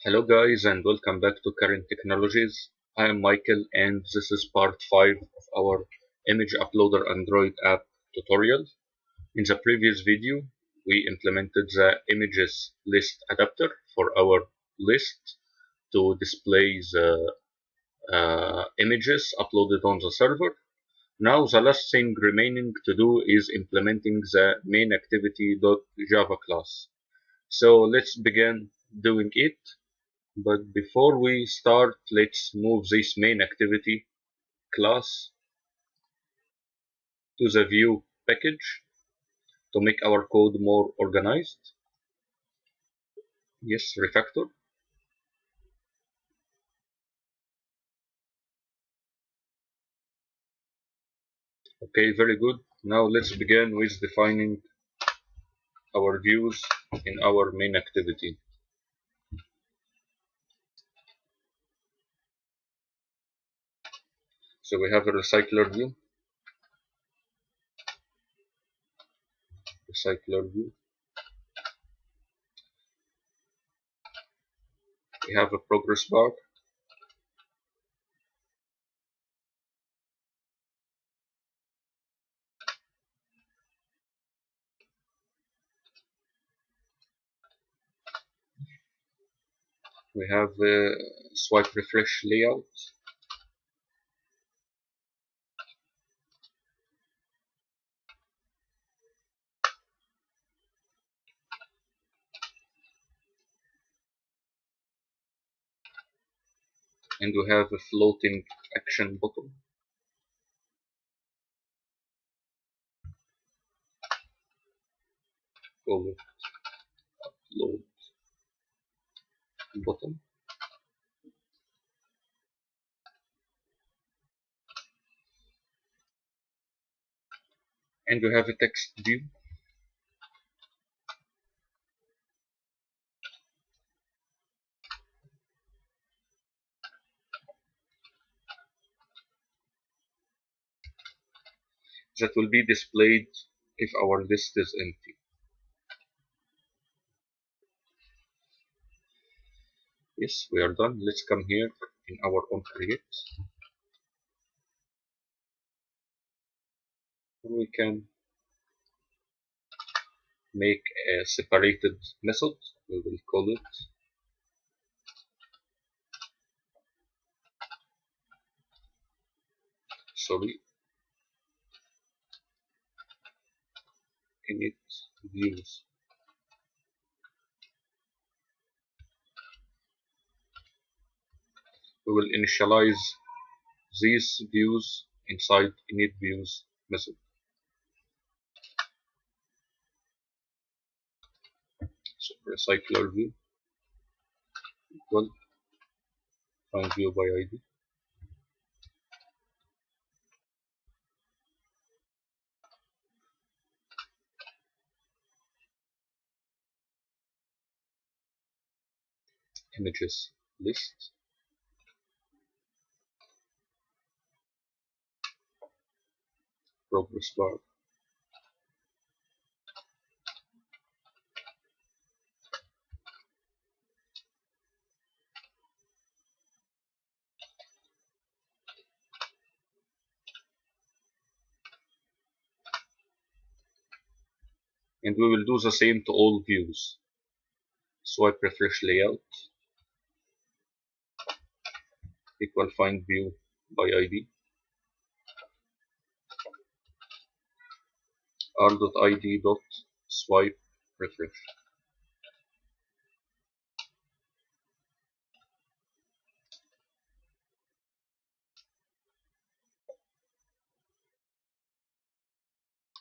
Hello guys and welcome back to Current Technologies. I am Michael and this is part 5 of our image uploader Android app tutorial. In the previous video we implemented the images list adapter for our list to display the images uploaded on the server. Now the last thing remaining to do is implementing the main activity.java class. So let's begin doing it. But before we start, let's move this main activity class to the view package to make our code more organized. Yes, refactor. Okay, very good. Now let's begin with defining our views in our main activity. So we have a recycler view. We have a progress bar. We have a swipe refresh layout. And we have a floating action button. Call it load button. And we have a text view. That will be displayed if our list is empty. Yes, we are done. Let's come here in our own create. We can make a separated method. We will call it sorry init views. We will initialize these views inside init views method. So recycler view equal find view by ID. Images list. Progress bar. And we will do the same to all views. Swipe refresh layout equal find view by ID. r.id.swipe refresh.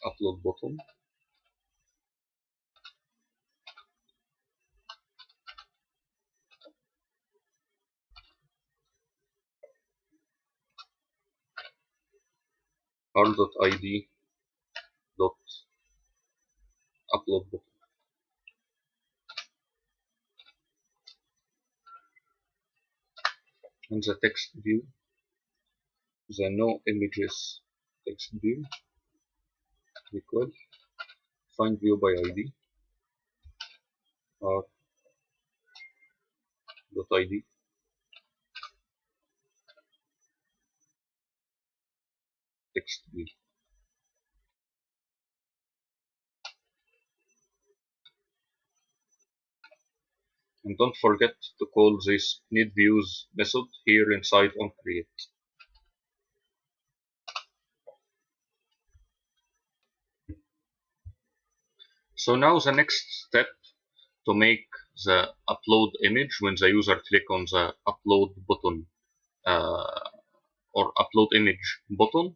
Upload button. r.id dot upload button. And the text view, the no images text view equal find view by ID id text b. And don't forget to call this needViews method here inside onCreate. So now the next step to make the upload image when the user click on the upload button or upload image button,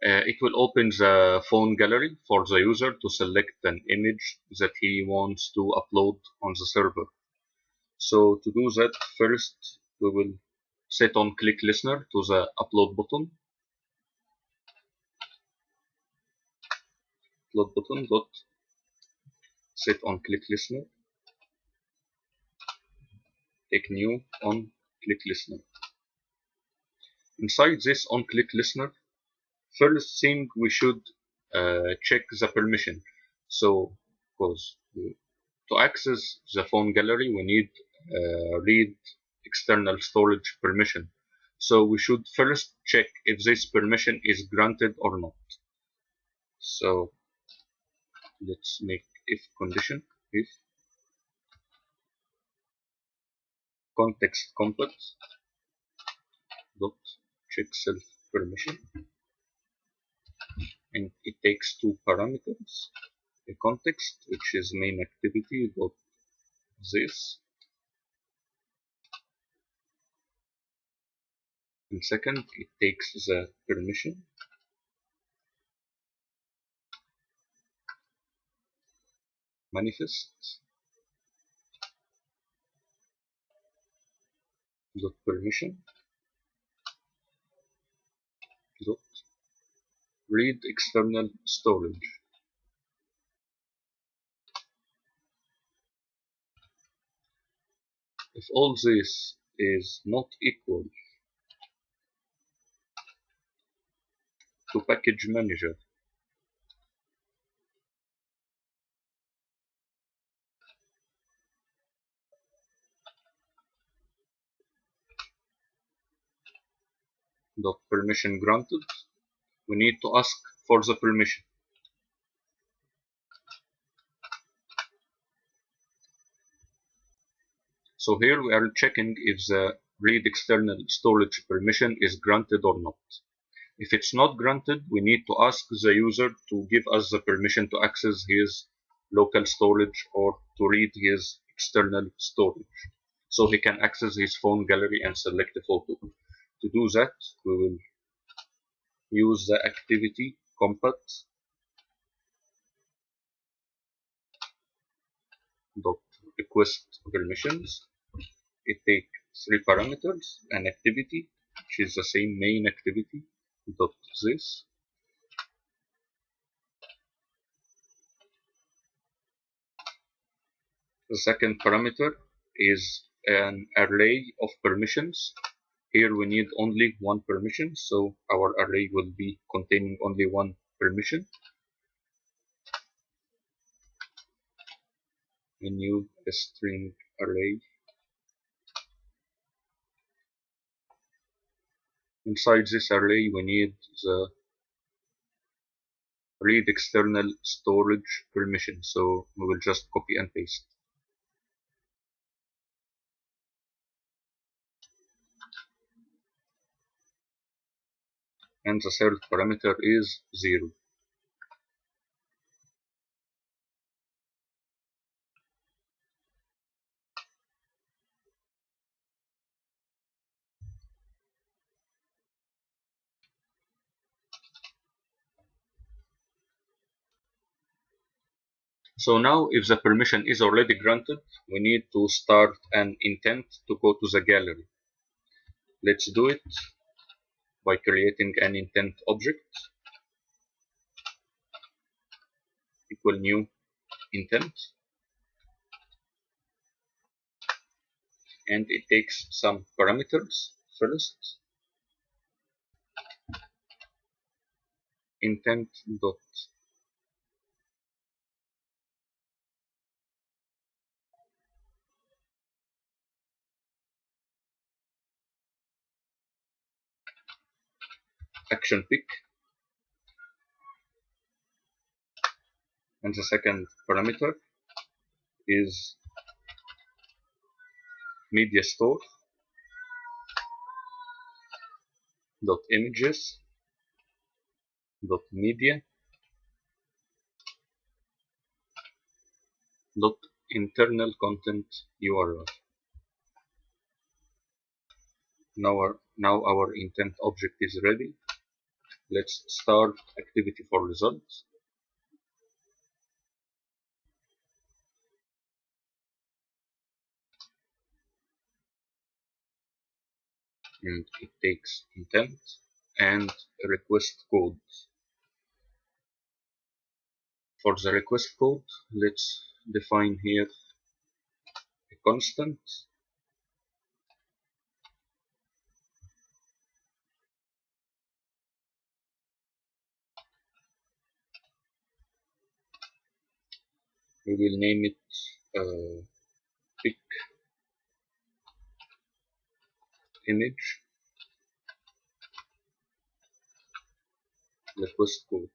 it will open the phone gallery for the user to select an image that he wants to upload on the server. So to do that, first we will set on click listener to the upload button. Upload button dot set on click listener. Take new on click listener. Inside this on click listener, first thing we should check the permission. So, because to access the phone gallery, we need read external storage permission. So we should first check if this permission is granted or not. So let's make if condition, if context compat dot check self permission, and it takes two parameters, a context which is main activity dot this, and second it takes the permission manifest dot permission dot read external storage. If all this is not equal to package manager dot permission granted, we need to ask for the permission. So here we are checking if the read external storage permission is granted or not. If it's not granted, we need to ask the user to give us the permission to access his local storage or to read his external storage, so he can access his phone gallery and select a photo. To do that, we will use the activity compat dot request permissions. It takes three parameters, an activity, which is the same main activity, dot this, the second parameter is an array of permissions. Here we need only one permission, so our array will be containing only one permission. A new string array. Inside this array we need the read external storage permission, so we will just copy and paste. And the third parameter is 0. So now if the permission is already granted, we need to start an intent to go to the gallery. Let's do it by creating an intent object equal new intent, and it takes some parameters. First, intent dot action pick, and the second parameter is media store dot images dot media dot internal content URL. Now our intent object is ready. Let's start activity for results. And it takes intent and request code. For the request code, let's define here a constant we will name it pick image request code.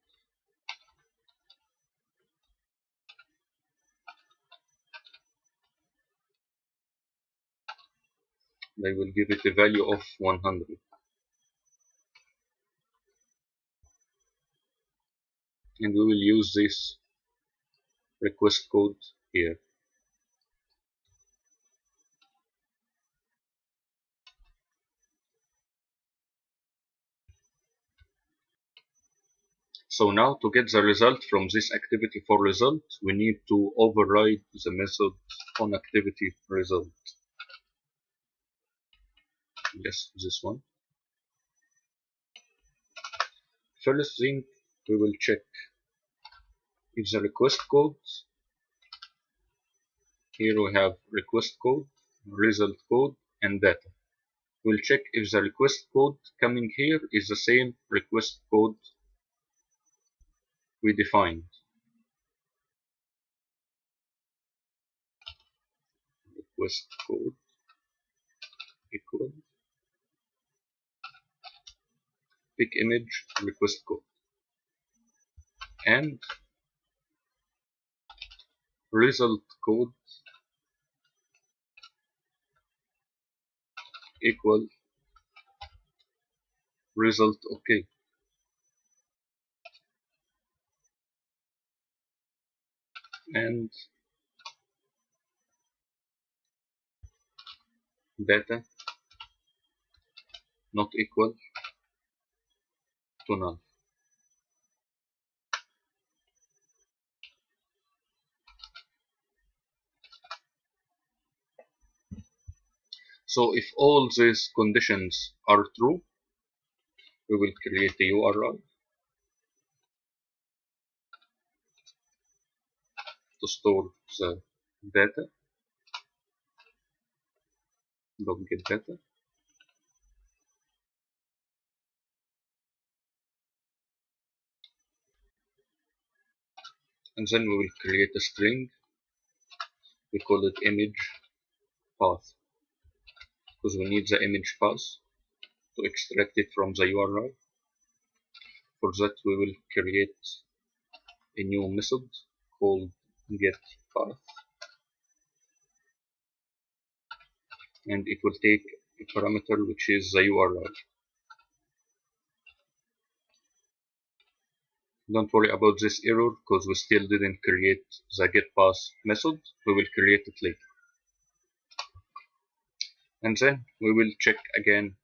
I will give it a value of 100. And we will use this request code here. So now to get the result from this activity for result, we need to override the method on activity result. Yes, this one. First thing, we will check if the request code, here we have request code, result code, and data. We'll check if the request code coming here is the same request code we defined. Request code equal pick image request code and result code equal result OK. And data not equal to null. So if all these conditions are true, we will create a URL to store the data, get data, and then we will create a string. We call it image path because we need the image path to extract it from the URL. For that, we will create a new method called getPath, and it will take a parameter which is the URL. Don't worry about this error because we still didn't create the getPath method. We will create it later. And then we will check again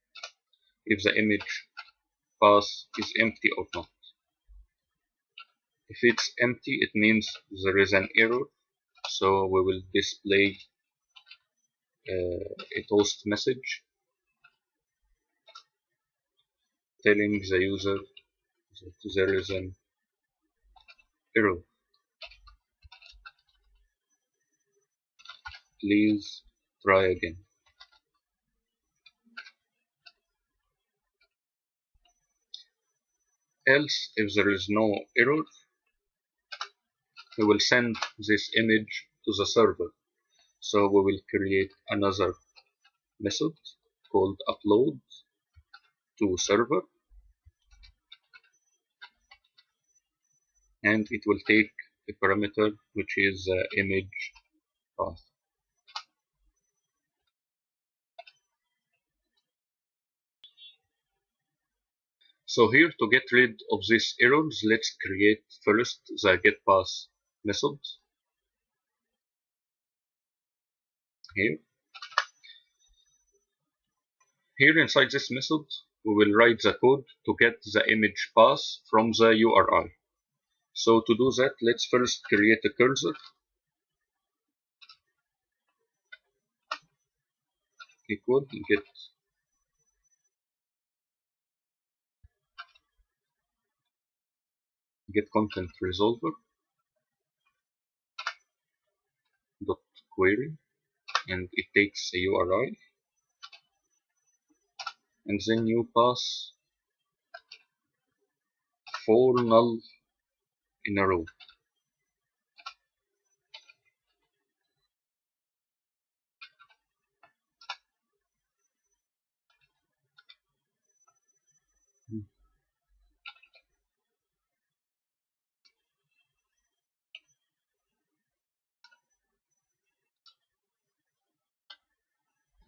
if the image path is empty or not. If it's empty, it means there is an error, so we will display a toast message telling the user that there is an error. Please try again. Else, if there is no error, we will send this image to the server. So we will create another method called upload to server, and it will take a parameter which is image path. So here, to get rid of these errors, let's create first the getPath method here. Here inside this method, we will write the code to get the image path from the URI. So to do that, let's first create a cursor equal get content resolver dot query, and it takes a URI, and then you pass 4 null in a row.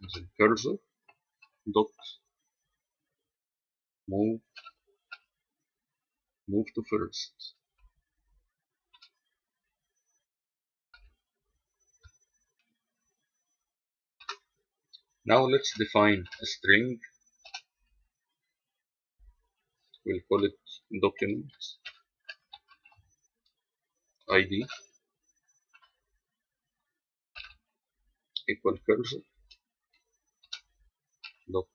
And then cursor dot move to first. Now let's define a string. We'll call it document ID equal cursor dot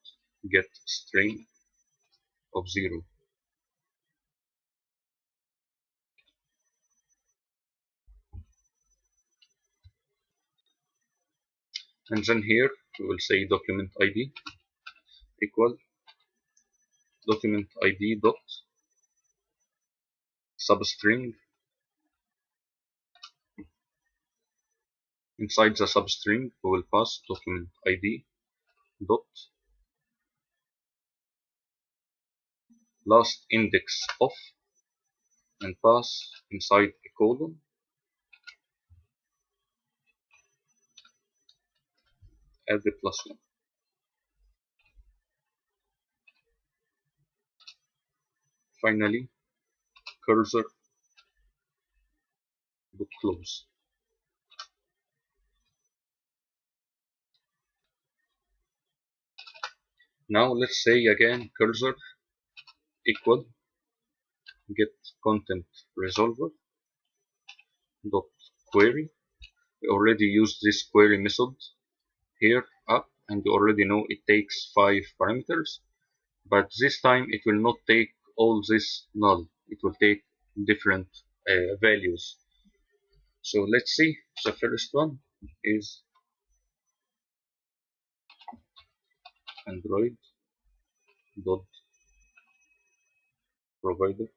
get string of 0. And then here we will say document ID equal document ID dot substring. Inside the substring we will pass document ID dot last index of, and pass inside a colon add the +1. Finally, cursor dot close. Now let's say again cursor equal get content resolver dot query. We already used this query method here up, and you already know it takes 5 parameters, but this time it will not take all this null, it will take different values. So let's see, the first one is Android dot provider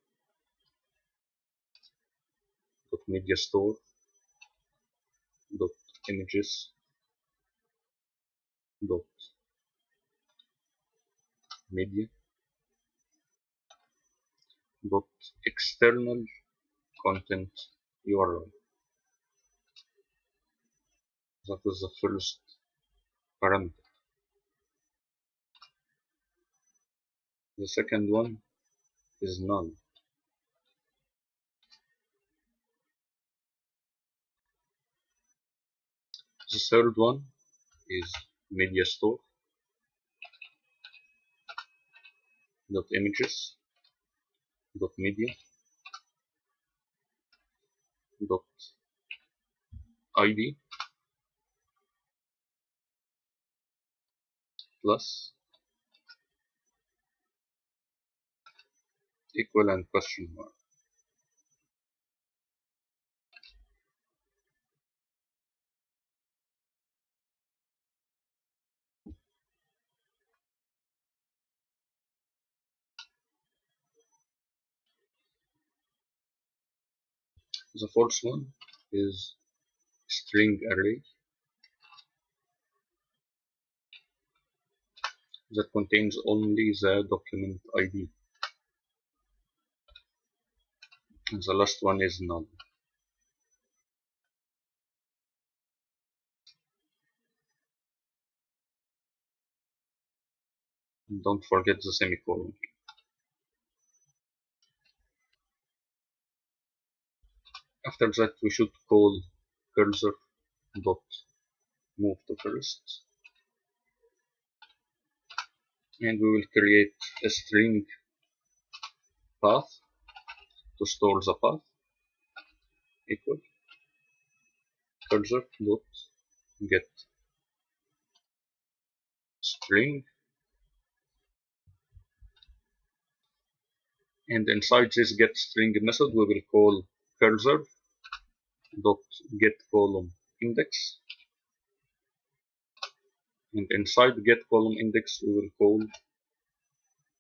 dot media store dot images dot media dot external content URL. That is the first parameter. The second one is null. The third one is media store dot images dot media dot id plus equal and question mark. The fourth one is string array that contains only the document ID. and the last one is null. Don't forget the semicolon. After that, we should call cursor dot move to first, and we will create a string path to store the path equal cursor dot get string, and inside this get string method we will call cursor dot get column index, and inside get column index we will call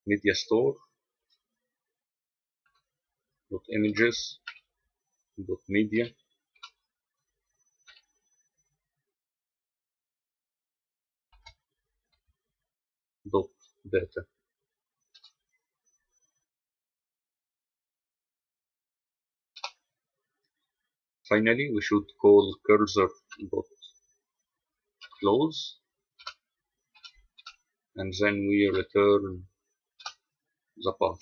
media store dot images dot media dot data. Finally, we should call cursor dot close, and then we return the path.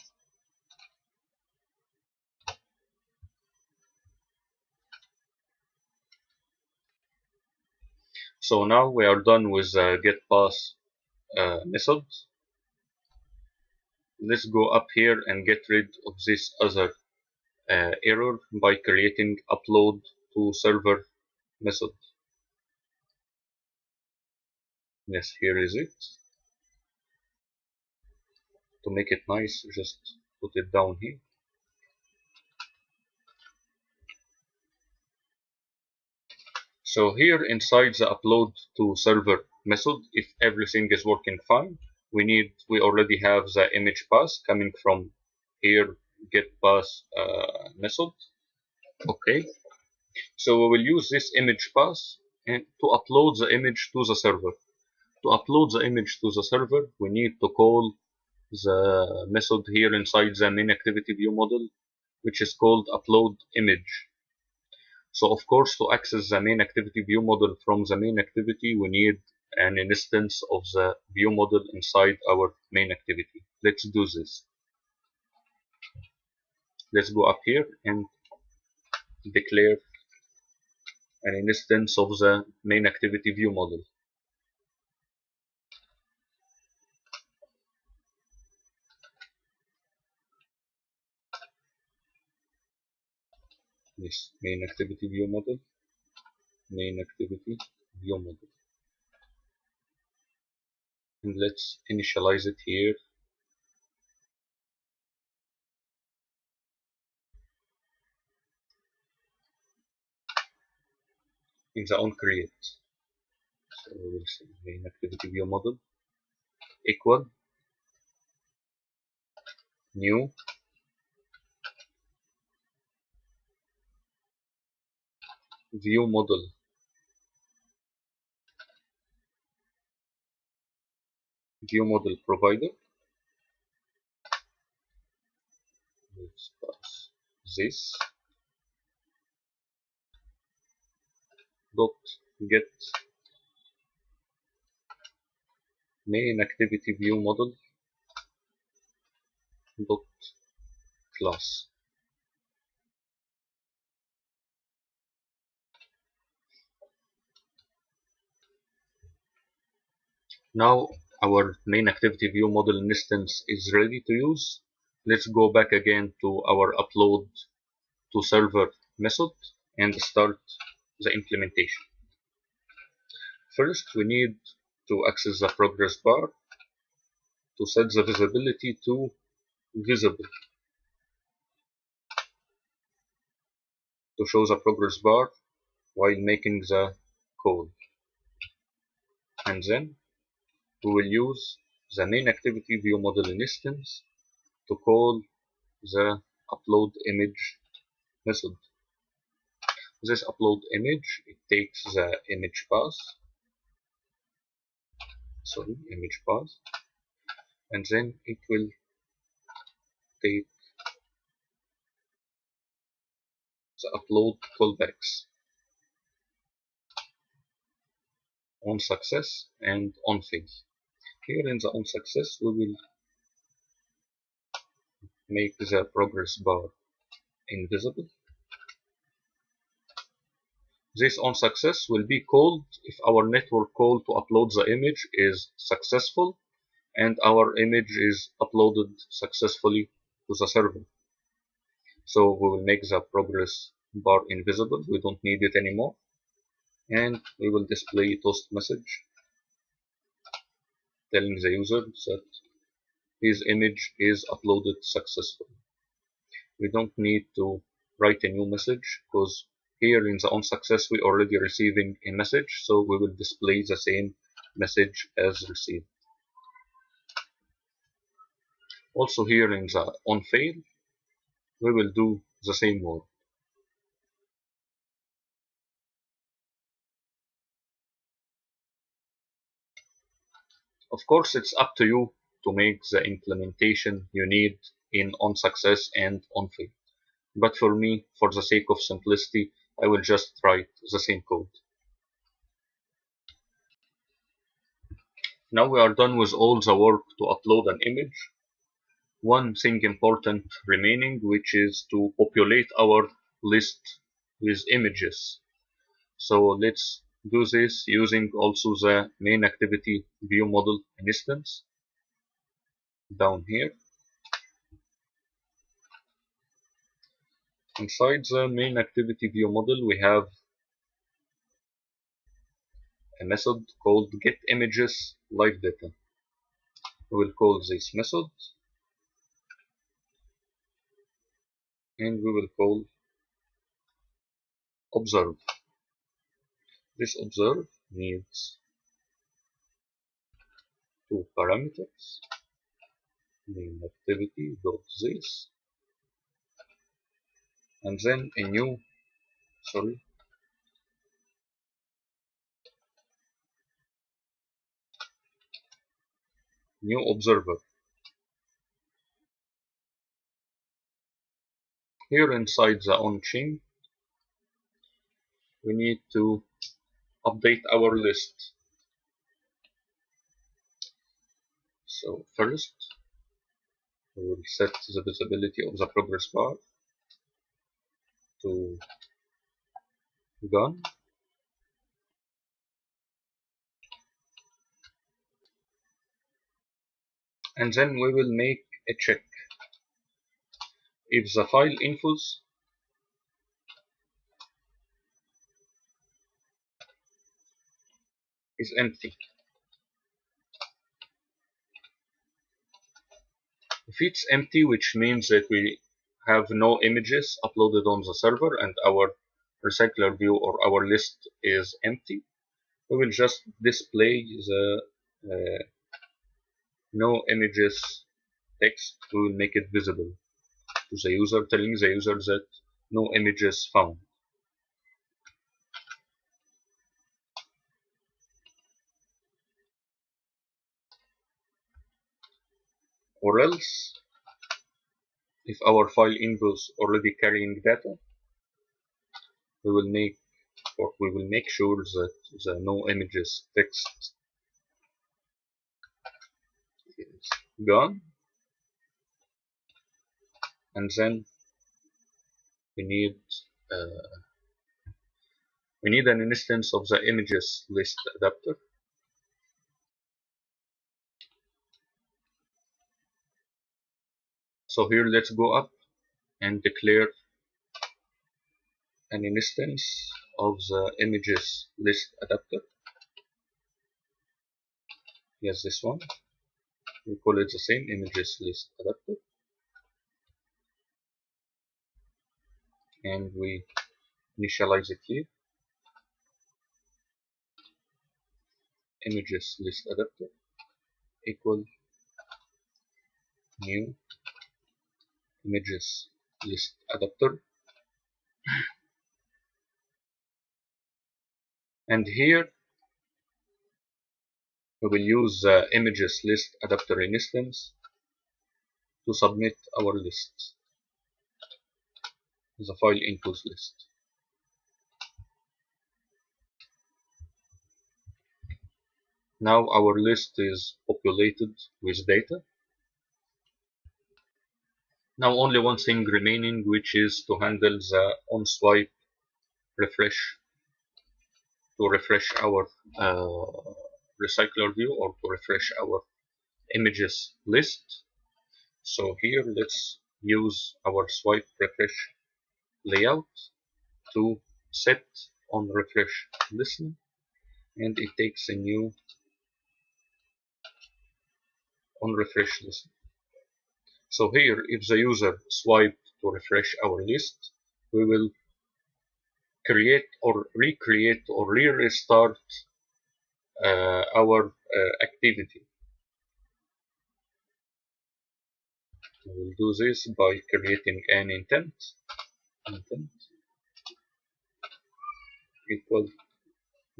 So now we are done with the get path method. Let's go up here and get rid of this other error by creating upload to server method. Yes, here is it. To make it nice, just put it down here. So here inside the upload to server method, if everything is working fine, we already have the image path coming from here get path method. Okay, so we will use this image path and to upload the image to the server. To upload the image to the server, we need to call the method here inside the main activity view model, which is called upload image. So of course, to access the main activity view model from the main activity, we need an instance of the view model inside our main activity. Let's do this. Let's go up here and declare an instance of the main activity view model. This main activity view model, main activity view model. And let's initialize it here. In the onCreate. So we will say main activity view model equal new view model provider. Let's pass this dot get main activity view model dot class. Now our main activity view model instance is ready to use. Let's go back again to our upload to server method and start the implementation. First, we need to access the progress bar to set the visibility to visible to show the progress bar while making the call. And then we will use the main activity view model instance to call the upload image method. This upload image, it takes the image path, and then it will take the upload callbacks on success and on fail. Here in the on success, we will make the progress bar invisible. This on success will be called if our network call to upload the image is successful and our image is uploaded successfully to the server. So we will make the progress bar invisible. We don't need it anymore. And we will display toast message telling the user that his image is uploaded successfully. We don't need to write a new message because here in the on success we already receiving a message, so we will display the same message as received. Also here in the on fail we will do the same work. Of course, it's up to you to make the implementation you need in on success and on fail. But for me, for the sake of simplicity, I will just write the same code. Now we are done with all the work to upload an image. One thing important remaining, which is to populate our list with images. So let's do this using also the main activity view model instance down here. Inside the main activity view model, we have a method called getImagesLiveData. We will call this method and we will call observe. This observe needs two parameters, main activity dot this, and then a new observer. Here inside the on-chain, we need to update our list. So first, we will set the visibility of the progress bar to gone. And then we will make a check. If the file infos is empty. If it's empty, which means that we have no images uploaded on the server and our recycler view or our list is empty, we will just display the no images text. We will make it visible to the user, telling the user that no images found. Or else, if our file info is already carrying data, we will make sure that the no images text is gone, and then we need an instance of the images list adapter. So here let's go up and declare an instance of the images list adapter. Yes, this one. We call it the same, images list adapter. And we initialize it here. Images list adapter equal new images list adapter. And here we will use the images list adapter instance to submit our list. the file includes list. Now our list is populated with data. Now only one thing remaining, which is to handle the on-swipe refresh, to refresh our recycler view, or to refresh our images list. So here let's use our swipe refresh layout to set on refresh listen, and it takes a new on refresh listen. So here, if the user swipe to refresh our list, we will create or recreate or restart our activity. We will do this by creating an intent equal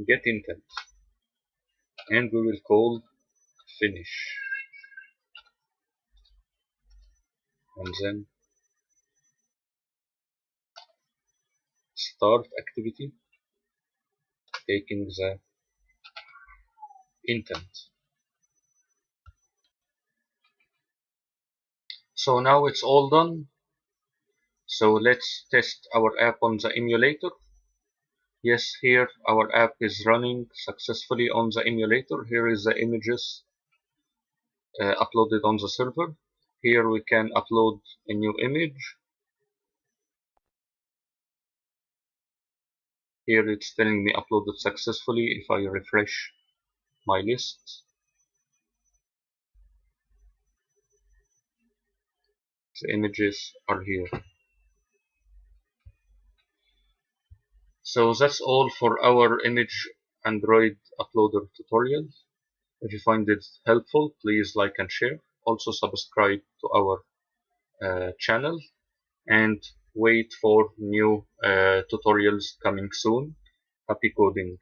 get intent, and we will call finish, and then start activity taking the intent. So now it's all done. So let's test our app on the emulator. Yes, here our app is running successfully on the emulator. Here is the images uploaded on the server. Here we can upload a new image. Here it's telling me uploaded successfully. If I refresh my list, the images are here. So that's all for our image Android uploader tutorial. If you find it helpful, please like and share. Also subscribe to our channel and wait for new tutorials coming soon. Happy coding!